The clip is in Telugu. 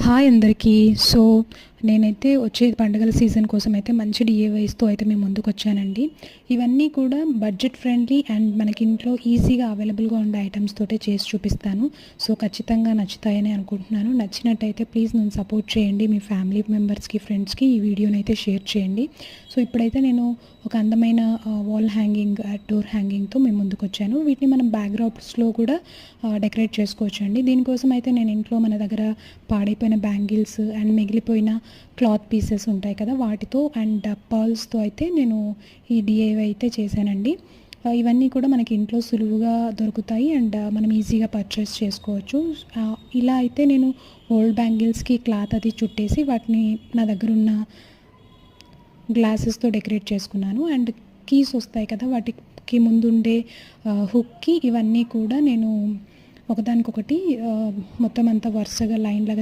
హాయ్ అందరికీ. సో, నేనైతే వచ్చే పండుగల సీజన్ కోసం అయితే మంచి డీఐవైస్‌తో అయితే మేము ముందుకొచ్చానండి. ఇవన్నీ కూడా బడ్జెట్ ఫ్రెండ్లీ అండ్ మనకి ఇంట్లో ఈజీగా అవైలబుల్‌గా ఉండే ఐటెమ్స్ తోటే చేసి చూపిస్తాను. సో, ఖచ్చితంగా నచ్చుతాయని అనుకుంటున్నాను. నచ్చినట్టయితే ప్లీజ్ నన్ను సపోర్ట్ చేయండి. మీ ఫ్యామిలీ మెంబర్స్‌కి, ఫ్రెండ్స్‌కి ఈ వీడియోనైతే షేర్ చేయండి. సో, ఇప్పుడైతే నేను ఒక అందమైన వాల్ హ్యాంగింగ్, డోర్ హ్యాంగింగ్‌తో మేము ముందుకొచ్చాను. వీటిని మనం బ్యాక్‌డ్రాప్స్‌లో కూడా డెకరేట్ చేసుకోవచ్చండి. దీనికోసం అయితే నేను ఇంట్లో మన దగ్గర పాడైపోయిన బ్యాంగిల్స్ అండ్ మిగిలిపోయిన క్లాత్ పీసెస్ ఉంటాయి కదా, వాటితో అండ్ పర్ల్స్తో అయితే నేను ఈ డిఐవై అయితే చేశానండి. ఇవన్నీ కూడా మనకి ఇంట్లో సులువుగా దొరుకుతాయి అండ్ మనం ఈజీగా పర్చేస్ చేసుకోవచ్చు. ఇలా అయితే నేను ఓల్డ్ బ్యాంగిల్స్కి క్లాత్ అది చుట్టేసి వాటిని నా దగ్గర ఉన్న గ్లాసెస్తో డెకరేట్ చేసుకున్నాను. అండ్ కీస్ వస్తాయి కదా, వాటికి ముందుండే హుక్కి ఇవన్నీ కూడా నేను ఒకదానికొకటి మొత్తం అంతా వరుసగా లైన్ లాగా